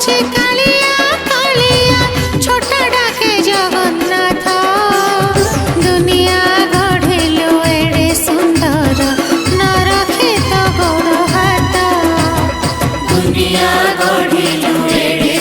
কহুছি কালিয়া কালিয়া ছোটা ডাকে জগন্নাথ দুনিয়া গঢ়িলু এড়ে সুন্দর নরখে তো গোড় হাত দুনিয়া গঢ়িলু এড়ে